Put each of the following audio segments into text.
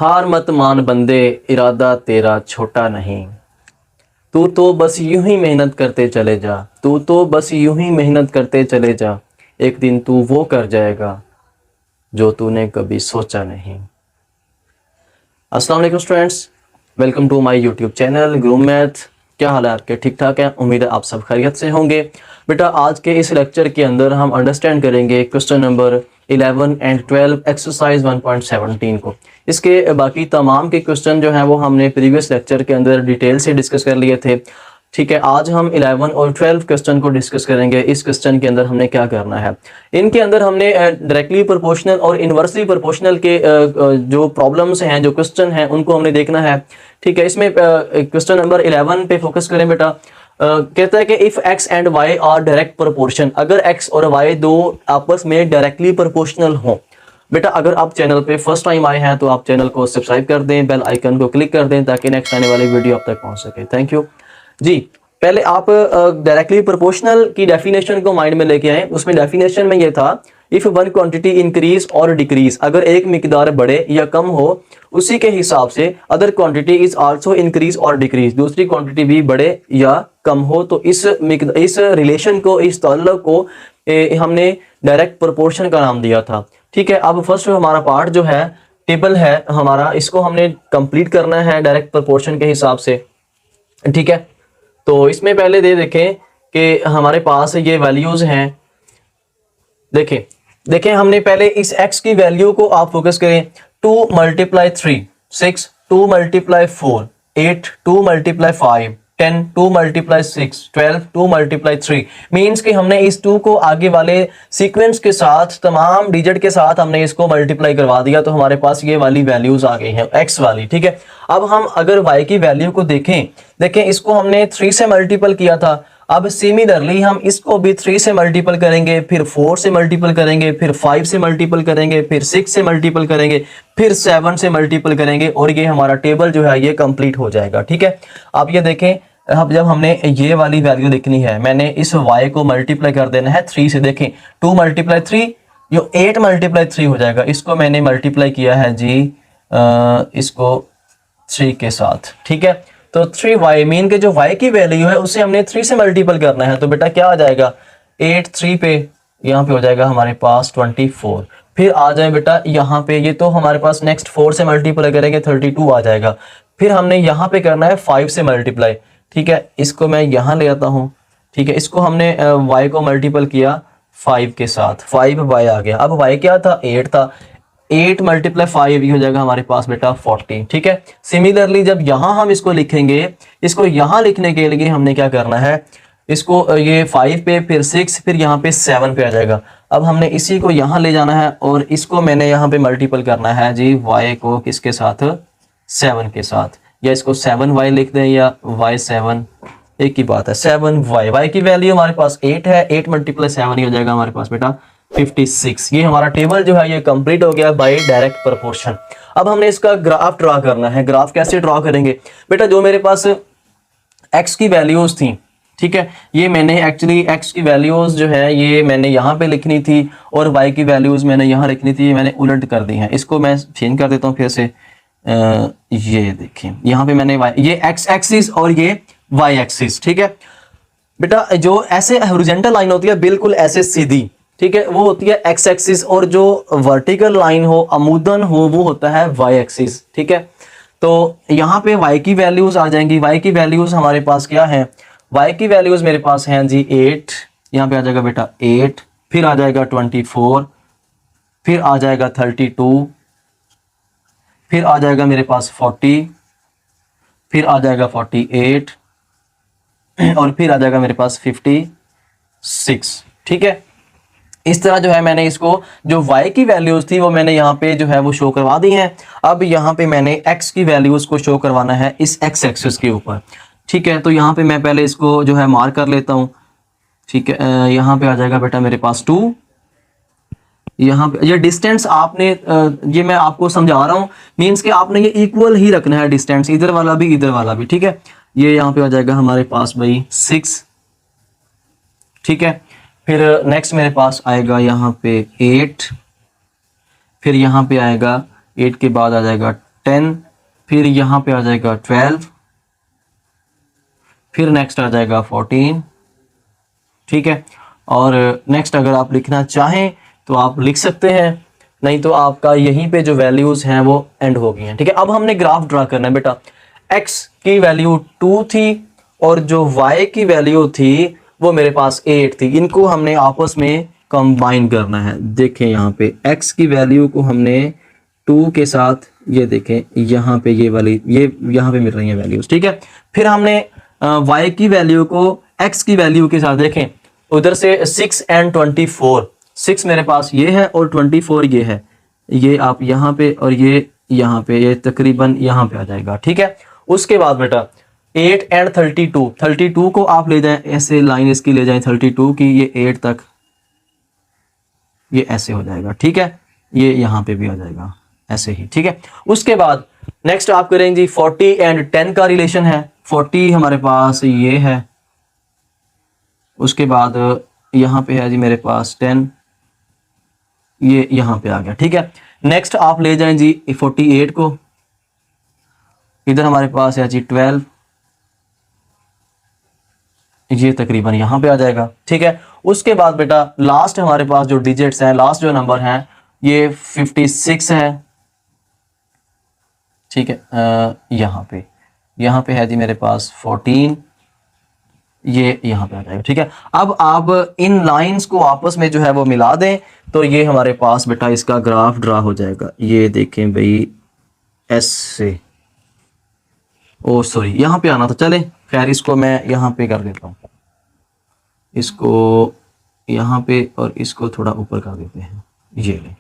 हार मत मान बंदे, इरादा तेरा छोटा नहीं। तू तो बस यूं ही मेहनत करते चले जा, तू तो बस यूं ही मेहनत करते चले जा। एक दिन तू वो कर जाएगा जो तूने कभी सोचा नहीं। अस्सलाम वालेकुम students, welcome to my YouTube channel Groom Math. क्या हाल है आपके? ठीक ठाक है, उम्मीद है आप सब खैरियत से होंगे। बेटा आज के इस लेक्चर के अंदर हम अंडरस्टैंड करेंगे क्वेश्चन नंबर 11 एंड 12 एक्सरसाइज 1.17 को। इसके बाकी तमाम के क्वेश्चन जो हैं वो हमने प्रीवियस लेक्चर के अंदर डिटेल से डिस्कस कर लिए थे। ठीक है, आज हम 11 और 12 क्वेश्चन को डिस्कस करेंगे। इस क्वेश्चन के अंदर हमने क्या करना है, इनके अंदर हमने डायरेक्टली प्रोपोर्शनल और इन्वर्सली प्रोपोर्शनल के जो प्रॉब्लम्स हैं, जो क्वेश्चन हैं, उनको हमने देखना है। ठीक है, इसमें क्वेश्चन नंबर 11 पे फोकस करें बेटा। कहता है कि if x and y are direct proportion, अगर x और y दो आपस में डायरेक्टली प्रोपोर्शनल हो। बेटा अगर आप चैनल पे फर्स्ट टाइम आए हैं तो आप चैनल को सब्सक्राइब कर दें, बेल आइकन को क्लिक कर दें ताकि नेक्स्ट आने वाली वीडियो आप तक पहुंच सके। थैंक यू जी। पहले आप डायरेक्टली प्रोपोर्शनल की डेफिनेशन को माइंड में लेके आए। उसमें डेफिनेशन में ये था, इफ वन क्वांटिटी इंक्रीज और डिक्रीज, अगर एक मिकदार बढ़े या कम हो उसी के हिसाब से other quantity is also increase और डिक्रीज, दूसरी क्वांटिटी भी बढ़े या कम हो, तो इस रिलेशन को, इस ताल्लुक को हमने डायरेक्ट प्रोपोर्शन का नाम दिया था। ठीक है, अब फर्स्ट हमारा पार्ट जो है टेबल है हमारा, इसको हमने कंप्लीट करना है डायरेक्ट प्रोपोर्शन के हिसाब से। ठीक है, तो इसमें पहले देखें कि हमारे पास ये वैल्यूज हैं। देखें हमने पहले इस x की वैल्यू को आप फोकस करें। 2 × 3 6, 2 × 4 8, 2 × 5 10, 2 × 6 12, 2 × 3 मीन्स कि हमने इस 2 को आगे वाले सीक्वेंस के साथ, तमाम डिजिट के साथ हमने इसको मल्टीप्लाई करवा दिया, तो हमारे पास ये वाली वैल्यूज आ गई हैं x वाली। ठीक है, अब हम अगर y की वैल्यू को देखें इसको हमने 3 से मल्टीपल किया था। अब सिमिलरली हम इसको भी 3 से मल्टीपल करेंगे, फिर 4 से मल्टीपल करेंगे, फिर 5 से मल्टीपल करेंगे, फिर 6 से मल्टीपल करेंगे, फिर 7 से मल्टीपल करेंगे और ये हमारा टेबल जो है ये कंप्लीट हो जाएगा। ठीक है, आप ये देखें, अब जब हमने ये वाली वैल्यू देखनी है, मैंने इस y को मल्टीप्लाई कर देना है 3 से। देखें 2 × 3 जो 8 × 3 हो जाएगा, इसको मैंने मल्टीप्लाई किया है जी इसको 3 के साथ। ठीक है, तो 3y मीन के जो y की वैल्यू है उसे हमने 3 से मल्टीपल करना है, तो बेटा क्या आ जाएगा 8 3 पे, यहाँ पे हो जाएगा हमारे पास 24। फिर आ जाए बेटा यहाँ पे, ये तो हमारे पास नेक्स्ट 4 से मल्टीप्लाई करेंगे 32 आ जाएगा। फिर हमने यहाँ पे करना है 5 से मल्टीप्लाई। ठीक है, इसको मैं यहाँ ले आता हूँ। ठीक है, इसको हमने y को मल्टीपल किया 5 के साथ, 5y आ गया। अब y क्या था 8 था, 8 × 5 हो जाएगा हमारे पास बेटा 40। ठीक है, सिमिलरली जब यहाँ हम इसको लिखेंगे, इसको यहाँ लिखने के लिए हमने क्या करना है, इसको ये 5 पे, फिर 6, फिर यहाँ पे 7 पे आ जाएगा। अब हमने इसी को यहाँ ले जाना है और इसको मैंने यहाँ पे मल्टीपल करना है जी y को किसके साथ, 7 के साथ, या इसको 7y लिख दें या y7, एक ही बात है 7y। y की वैल्यू हमारे पास 8 है, 8 × 7 ही हो जाएगा हमारे पास बेटा 56। ये हमारा टेबल जो है ये कंप्लीट हो गया बाय डायरेक्ट प्रोपोर्शन। अब हमने इसका ग्राफ ड्रा करना है। ग्राफ कैसे ड्रा करेंगे बेटा, जो मेरे पास x की वैल्यूज थी, ठीक है, ये मैंने एक्चुअली x की वैल्यूज जो है ये मैंने यहाँ पे लिखनी थी और y की वैल्यूज मैंने यहाँ लिखनी थी, ये मैंने उलट कर दी है। इसको मैं चेंज कर देता हूँ फिर से। ये देखिए यहाँ पे मैंने ये x एक्सिस और ये y एक्सिस। ठीक है बेटा, जो ऐसे हॉरिजॉन्टल लाइन होती है बिल्कुल ऐसे सीधी, ठीक है, वो होती है x एक्सिस, और जो वर्टिकल लाइन हो, अमूदन हो, वो होता है y एक्सिस। ठीक है, तो यहाँ पे y की वैल्यूज आ जाएंगी। y की वैल्यूज हमारे पास क्या है, y की वैल्यूज मेरे पास हैं जी 8, यहाँ पे आ जाएगा बेटा 8, फिर आ जाएगा 24, फिर आ जाएगा 32, फिर आ जाएगा मेरे पास 40, फिर आ जाएगा 48 और फिर आ जाएगा मेरे पास 56। ठीक है, इस तरह जो है मैंने इसको, जो y की वैल्यूज थी वो मैंने यहाँ पे जो है वो शो करवा दी हैं। अब यहाँ पे मैंने x की वैल्यूज को शो करवाना है इस x एक्सिस के ऊपर। ठीक है, तो यहाँ पे मैं पहले इसको जो है मार्क कर लेता हूँ। ठीक है, यहाँ पे आ जाएगा बेटा मेरे पास 2, यहाँ पे ये डिस्टेंस आपने ये मैं आपको समझा रहा हूँ, मीन्स कि आपने ये इक्वल ही रखना है डिस्टेंस, इधर वाला भी इधर वाला भी। ठीक है, ये यहाँ पे आ जाएगा हमारे पास भाई 6। ठीक है, फिर नेक्स्ट मेरे पास आएगा यहाँ पे 8, फिर यहाँ पे आएगा 8 के बाद आ जाएगा 10, फिर यहाँ पे आ जाएगा 12, फिर नेक्स्ट आ जाएगा 14, ठीक है। और नेक्स्ट अगर आप लिखना चाहें तो आप लिख सकते हैं, नहीं तो आपका यहीं पे जो वैल्यूज हैं वो एंड हो गई हैं, ठीक है। अब हमने ग्राफ ड्रा करना है बेटा। x की वैल्यू 2 थी और जो y की वैल्यू थी वो मेरे पास 8 थी, इनको हमने आपस में कंबाइन करना है। देखें यहाँ पे x की वैल्यू को हमने 2 के साथ, ये देखें यहाँ पे ये वाली, ये यहाँ पे मिल रही है वैल्यूज, ठीक है। फिर हमने y की वैल्यू को x की वैल्यू के साथ, देखें उधर से 6 एंड 24, 6 मेरे पास ये है और 24 ये है, ये आप यहाँ पे और ये यहाँ पे, ये तकरीबन यहाँ पे आ जाएगा, ठीक है। उसके बाद बेटा 8 एंड 32, 32 को आप ले जाएं ऐसे, लाइन इसकी ले जाएं 32 की, ये 8 तक ये ऐसे हो जाएगा, ठीक है। ये यहाँ पे भी आ जाएगा ऐसे ही, ठीक है। उसके बाद नेक्स्ट आप करेंगे 40 एंड 10 का रिलेशन है। 40 हमारे पास ये है, उसके बाद यहाँ पे है जी मेरे पास 10, ये यहाँ पे आ गया, ठीक है। नेक्स्ट आप ले जाएं जी 48 को, इधर हमारे पास है जी 12, ये तकरीबन यहाँ पे आ जाएगा, ठीक है। उसके बाद बेटा लास्ट हमारे पास जो डिजिट्स हैं, लास्ट जो नंबर हैं ये 56 है, ठीक है। यहाँ पे है जी मेरे पास 14, ये यहाँ पे आ जाएगा, ठीक है। अब आप इन लाइंस को आपस में जो है वो मिला दें तो ये हमारे पास बेटा इसका ग्राफ ड्रा हो जाएगा। ये देखें भाई ऐसे, ओ सॉरी यहाँ पे आना था, चले खैर इसको मैं यहाँ पे कर देता हूँ, इसको यहाँ पे और इसको थोड़ा ऊपर कर देते हैं, ये ले,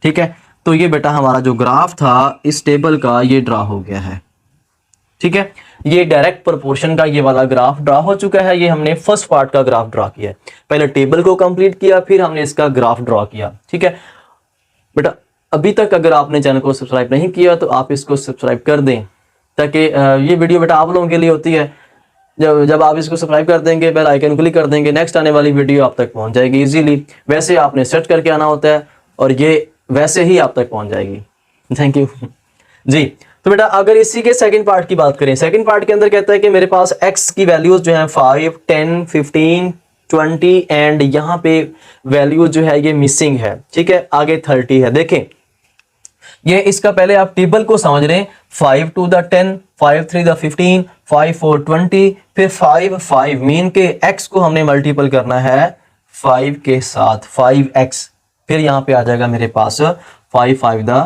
ठीक है। तो ये बेटा हमारा जो ग्राफ था इस टेबल का ये ड्रा हो गया है, ठीक है। ये डायरेक्ट प्रोपोर्शन का ये वाला ग्राफ ड्रा हो चुका है। ये हमने फर्स्ट पार्ट का ग्राफ ड्रा किया है, पहले टेबल को कंप्लीट किया फिर हमने इसका ग्राफ ड्रा किया, ठीक है बेटा। अभी तक अगर आपने चैनल को सब्सक्राइब नहीं किया तो आप इसको सब्सक्राइब कर दें, ताकि ये वीडियो बेटा आप लोगों के लिए होती है। जब आप इसको सब्सक्राइब कर देंगे, बेल आइकन क्लिक कर देंगे, नेक्स्ट आने वाली वीडियो आप तक पहुंच जाएगी इजीली। वैसे आपने सर्च करके आना होता है और ये वैसे ही आप तक पहुंच जाएगी। थैंक यू जी। तो बेटा अगर इसी के सेकंड पार्ट की बात करें, सेकंड पार्ट के अंदर कहता है कि मेरे पास x की वैल्यूज जो हैं 5, 10, 15, 20 एंड यहाँ पे वैल्यू जो है ये मिसिंग है, ठीक है। आगे 30 है। देखें ये इसका पहले आप टेबल को समझ रहे हैं, 5 to the 10, 5 3 the 15, 5 4 20, फिर 5 5 मीन के x को हमने मल्टीपल करना है 5 के साथ, 5x, फिर यहाँ पे आ जाएगा मेरे पास 5 5 the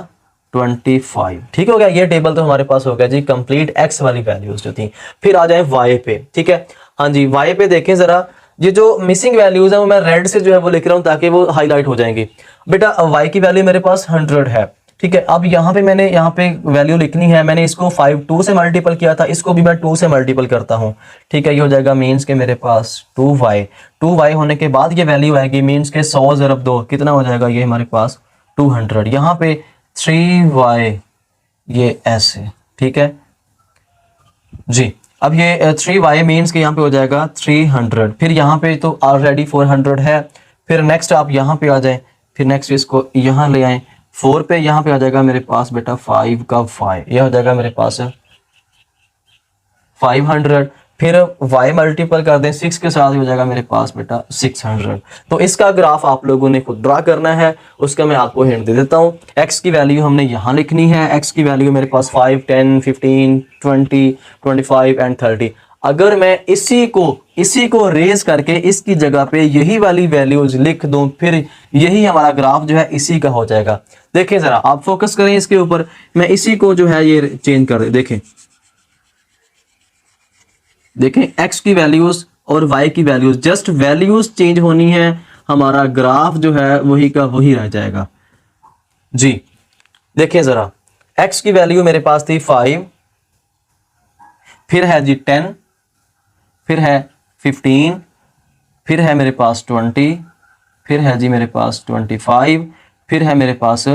25, ठीक हो गया। ये टेबल तो हमारे पास हो गया जी कंप्लीट x वाली वैल्यूज जो थी। फिर आ जाए y पे, ठीक है। हाँ जी y पे देखें जरा, ये जो मिसिंग वैल्यूज है वो मैं रेड से जो है वो लिख रहा हूँ ताकि वो हाईलाइट हो जाएंगी। बेटा y की वैल्यू मेरे पास 100 है, ठीक है। अब यहाँ पे मैंने यहाँ पे वैल्यू लिखनी है, मैंने इसको 5 2 से मल्टीपल किया था, इसको भी मैं 2 से मल्टीपल करता हूँ, ठीक है। ये हो जाएगा मीन्स के मेरे पास 2y होने के बाद ये वैल्यू आएगी मीन्स के 100 ज़रब 2 कितना हो जाएगा, ये हमारे पास 200। यहाँ पे 3y ये ऐसे, ठीक है जी। अब ये 3y मीन्स के यहाँ पे हो जाएगा 300, फिर यहाँ पे तो ऑलरेडी 400 है। फिर नेक्स्ट आप यहाँ पे आ जाएं, फिर नेक्स्ट इसको यहाँ ले आए 4 पे, यहाँ पे आ जाएगा मेरे पास बेटा 5 का 5, यह हो जाएगा मेरे पास 500। फिर y मल्टीपल कर दें 6 के साथ, हो जाएगा मेरे पास बेटा 600। तो इसका ग्राफ आप लोगों ने खुद ड्रा करना है, उसका मैं आपको हिंट दे देता हूँ। x की वैल्यू हमने यहाँ लिखनी है, x की वैल्यू मेरे पास 5 10 15 20 25 एंड 30। अगर मैं इसी को रेज करके इसकी जगह पे यही वाली वैल्यूज लिख दूं, फिर यही हमारा ग्राफ जो है इसी का हो जाएगा। देखें जरा आप फोकस करें इसके ऊपर, मैं इसी को जो है ये चेंज कर दे, देखें x की वैल्यूज और y की वैल्यूज, जस्ट वैल्यूज चेंज होनी है, हमारा ग्राफ जो है वही का वही रह जाएगा जी। देखें जरा x की वैल्यू मेरे पास थी 5, फिर है जी 10, फिर है 15, फिर है मेरे पास 20, फिर है जी मेरे पास 25, फिर है मेरे पास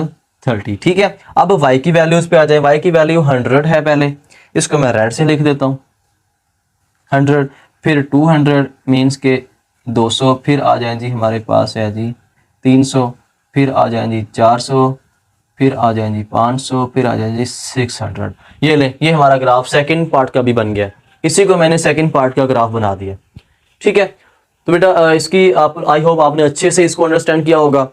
30, ठीक है। अब y की वैल्यूज पे आ जाए, y की वैल्यू 100 है, पहले इसको मैं रेड से लिख देता हूँ 100, फिर 200 मीन्स के 200, फिर आ जाए जी हमारे पास है जी 300, फिर आ जाए जी 400, फिर आ जाए जी 500, फिर आ जाए जी 600। ये ले, ये हमारा ग्राफ सेकंड पार्ट का भी बन गया। इसी को मैंने सेकंड पार्ट का ग्राफ बना दिया। ठीक है, तो बेटा इसकी आप आई होप आपने अच्छे से इसको अंडरस्टैंड किया होगा।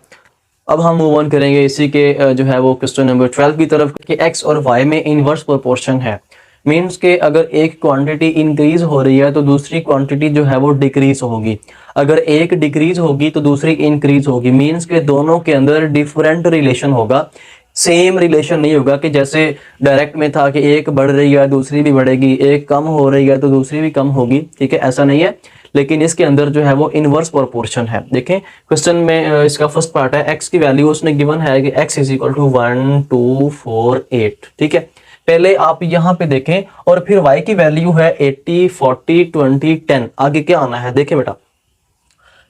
अब हम मूव ऑन करेंगे इसी के जो है वो क्वेश्चन नंबर 12 की तरफ कि एक्स और वाई में इनवर्स प्रोपोर्शन है। मीन्स के अगर एक क्वांटिटी इंक्रीज हो रही है तो दूसरी क्वांटिटी जो है वो डिक्रीज होगी, अगर एक डिक्रीज होगी तो दूसरी इंक्रीज होगी। मीन्स के दोनों के अंदर डिफरेंट रिलेशन होगा, सेम रिलेशन नहीं होगा कि जैसे डायरेक्ट में था कि एक बढ़ रही है दूसरी भी बढ़ेगी, एक कम हो रही है तो दूसरी भी कम होगी। ठीक है, ऐसा नहीं है, लेकिन इसके अंदर जो है वो इनवर्स प्रोपोर्शन है। देखें क्वेश्चन में इसका फर्स्ट पार्ट है, एक्स की वैल्यू उसने गिवन है कि x इज इक्वल टू 1 2 4 8। ठीक है, पहले आप यहाँ पे देखें और फिर y की वैल्यू है 80 40 20 10। आगे क्या आना है देखें बेटा,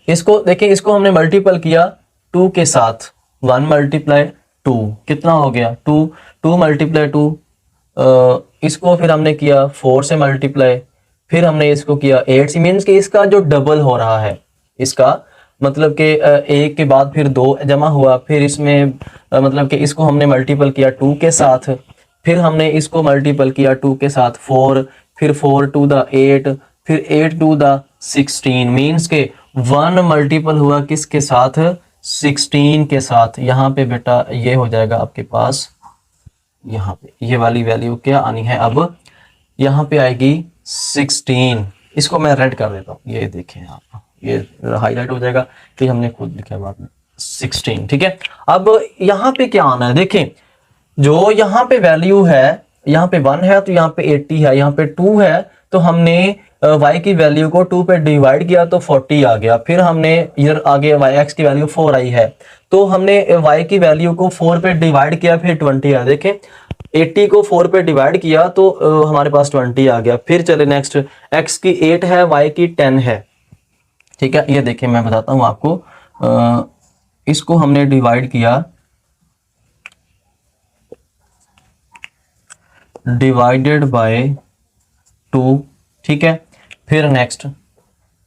इसको देखें, इसको हमने मल्टीपल किया 2 के साथ, 1 मल्टीप्लाई 2 कितना हो गया 2, 2 मल्टीप्लाई 2, इसको फिर हमने किया 4 से मल्टीप्लाई, फिर हमने इसको किया 8 से। मीन्स कि इसका जो डबल हो रहा है, इसका मतलब कि एक के बाद फिर 2 जमा हुआ, फिर इसमें मतलब कि इसको हमने मल्टीपल किया 2 के साथ, फिर हमने इसको मल्टीपल किया 2 के साथ 4, फिर 4 टू द 8, फिर 8 टू द 16। मीन्स के 1 मल्टीपल हुआ किसके साथ 16 के साथ। यहाँ पे बेटा ये हो जाएगा आपके पास, यहाँ पे ये वाली वैल्यू क्या आनी है, अब यहाँ पे आएगी 16। इसको मैं रेड कर देता हूँ, ये देखें आप, ये हाईलाइट हो जाएगा कि हमने खुद लिखा है बाद में 16। ठीक है, अब यहाँ पे क्या आना है देखें, जो यहाँ पे वैल्यू है, यहाँ पे 1 है तो यहाँ पे 80 है, यहाँ पे 2 है तो हमने y की वैल्यू को 2 पे डिवाइड किया तो 40 आ गया। फिर हमने इधर आगे x की वैल्यू 4 आई है तो हमने y की वैल्यू को 4 पे डिवाइड किया, फिर 20 आया। देखें 80 को 4 पे डिवाइड किया तो हमारे पास 20 आ गया। फिर चले नेक्स्ट, x की 8 है, y की 10 है। ठीक है, ये देखें मैं बताता हूँ आपको, इसको हमने डिवाइड किया, डिवाइडेड बाय 2। ठीक है, फिर नेक्स्ट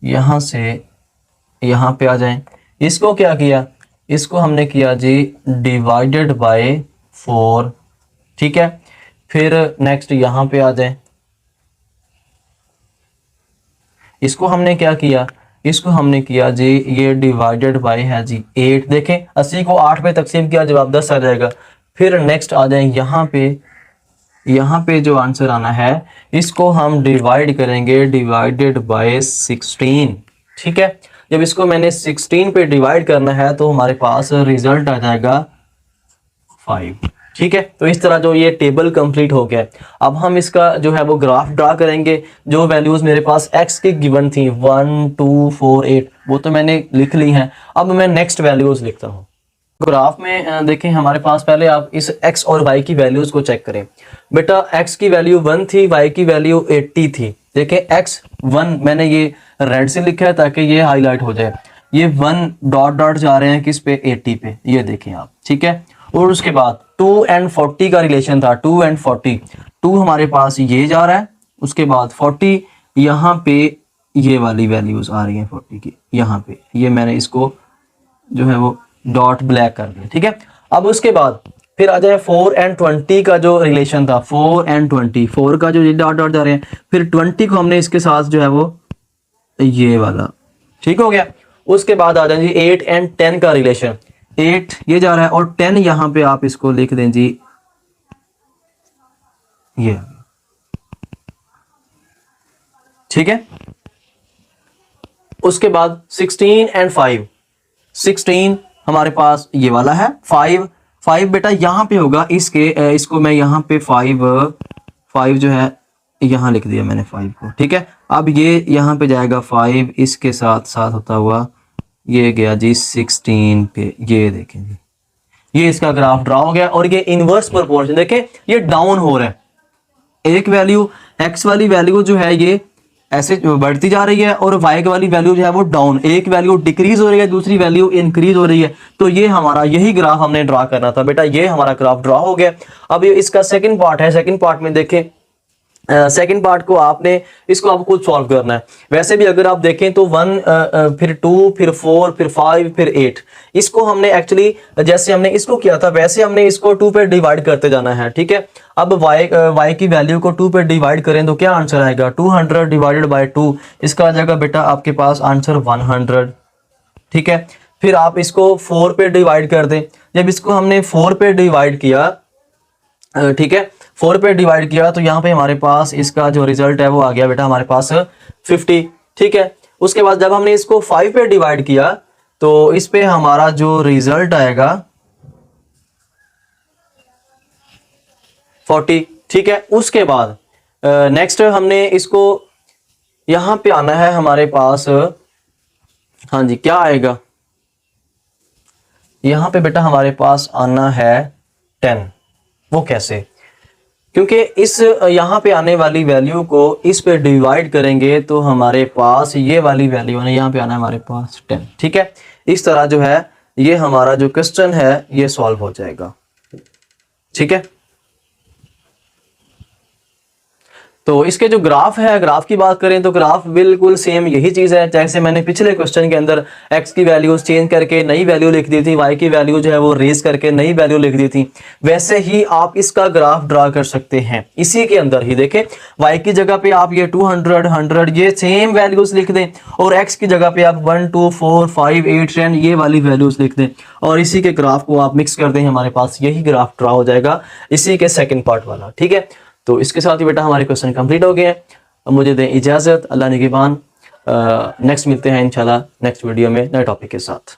यहां से यहां पे आ जाएं, इसको क्या किया, इसको हमने किया जी डिवाइडेड बाय 4। ठीक है, फिर नेक्स्ट यहां पे आ जाएं, इसको हमने क्या किया, इसको हमने किया जी ये डिवाइडेड बाय है जी 8। देखें 80 को 8 पे तकसीम किया, जवाब 10 आ जाएगा। फिर नेक्स्ट आ जाए यहाँ पे जो आंसर आना है इसको हम डिवाइड करेंगे, डिवाइडेड बाय 16। ठीक है, जब इसको मैंने 16 पे डिवाइड करना है तो हमारे पास रिजल्ट आ जाएगा 5। ठीक है, तो इस तरह जो ये टेबल कंप्लीट हो गया। अब हम इसका जो है वो ग्राफ ड्रा करेंगे। जो वैल्यूज मेरे पास x की गिवन थी 1 2 4 8 वो तो मैंने लिख ली हैं। अब मैं नेक्स्ट वैल्यूज लिखता हूँ। ग्राफ में देखें हमारे पास, पहले आप इस x और y की वैल्यूज को चेक करें। बेटा x की वैल्यू 1 थी, y की वैल्यू 80 थी। देखें x 1 मैंने ये रेड से लिखा है ताकि ये हाईलाइट हो जाए। ये 1 डॉट डॉट जा रहे हैं किस पे 80 पे, ये देखें आप। ठीक है, और उसके बाद 2 एंड 40 का रिलेशन था, 2 एंड 40। 2 हमारे पास ये जा रहा है, उसके बाद 40 यहाँ पे ये वाली वैल्यूज आ रही हैं 40 की यहाँ पे। ये मैंने इसको जो है वो डॉट ब्लैक कर दिया। ठीक है, अब उसके बाद फिर आ जाए 4 एंड 20 का जो रिलेशन था, 4 एंड 20, 4 का जो ये डॉट डॉट जा रहे हैं, फिर 20 को हमने इसके साथ जो है वो ये वाला, ठीक हो गया। उसके बाद आ जाए जी 8 एंड 10 का रिलेशन, 8 ये जा रहा है और 10 यहां पे आप इसको लिख दें जी ये। ठीक है, उसके बाद 16 एंड 5, 16 हमारे पास ये वाला है, 5 बेटा यहां पे होगा इसके, इसको मैं यहां पे 5 जो है यहां लिख दिया मैंने 5 को। ठीक है, अब ये यहां पे जाएगा 5, इसके साथ साथ होता हुआ ये गया जी 16 पे। ये देखें जी, ये इसका ग्राफ ड्रा हो गया और ये इनवर्स प्रोपोर्शन देखें ये डाउन हो रहा है। एक वैल्यू x वाली वैल्यू जो है ये ऐसे बढ़ती जा रही है और y वाली वैल्यू जो है वो डाउन, एक वैल्यू डिक्रीज हो रही है, दूसरी वैल्यू इंक्रीज हो रही है। तो ये हमारा यही ग्राफ हमने ड्रा करना था बेटा, ये हमारा ग्राफ ड्रा हो गया। अब ये इसका सेकंड पार्ट है। सेकंड पार्ट में देखें सेकंड पार्ट को आपने इसको आपको खुद सॉल्व करना है। वैसे भी अगर आप देखें तो 1 फिर 2 फिर 4 फिर 5 फिर 8, इसको हमने एक्चुअली जैसे हमने इसको किया था वैसे हमने इसको 2 पे डिवाइड करते जाना है, ठीक है। अब y की वैल्यू को 2 पे डिवाइड करें तो क्या आंसर आएगा, 200 डिवाइडेड बाय 2, इसका आ जाएगा बेटा आपके पास आंसर 100, ठीक है। फिर आप इसको 4 पे डिवाइड कर दें, जब इसको हमने 4 पे डिवाइड किया, ठीक है, 4 पे डिवाइड किया तो यहाँ पे हमारे पास इसका जो रिजल्ट है वो आ गया बेटा हमारे पास 50, ठीक है। उसके बाद जब हमने इसको 5 पे डिवाइड किया तो इस पे हमारा जो रिजल्ट आएगा 40, ठीक है। उसके बाद नेक्स्ट हमने इसको यहाँ पे आना है हमारे पास, हाँ जी, क्या आएगा यहाँ पे बेटा हमारे पास आना है 10। वो कैसे, क्योंकि इस यहाँ पे आने वाली वैल्यू को इस पे डिवाइड करेंगे तो हमारे पास ये वाली वैल्यू है, यहाँ पे आना है हमारे पास 10, ठीक है। इस तरह जो है ये हमारा जो क्वेश्चन है ये सॉल्व हो जाएगा, ठीक है। तो इसके जो ग्राफ है, ग्राफ की बात करें तो ग्राफ बिल्कुल सेम यही चीज है जैसे मैंने पिछले क्वेश्चन के अंदर x की वैल्यूज चेंज करके नई वैल्यू लिख दी थी, y की वैल्यू जो है वो रेज करके नई वैल्यू लिख दी थी, वैसे ही आप इसका ग्राफ ड्रा कर सकते हैं। इसी के अंदर ही देखें, y की जगह पे आप ये 200 100 ये सेम वैल्यूज लिख दें और x की जगह पे आप 1 2 4 5 8 10 ये वाली वैल्यूज लिख दें और इसी के ग्राफ को आप मिक्स कर दें, हमारे पास यही ग्राफ ड्रा हो जाएगा इसी के सेकेंड पार्ट वाला, ठीक है। तो इसके साथ ही बेटा हमारे क्वेश्चन कंप्लीट हो गए हैं। अब मुझे दें इजाज़त, अल्लाह निगहबान। नेक्स्ट मिलते हैं इंशाल्लाह नेक्स्ट वीडियो में नए टॉपिक के साथ।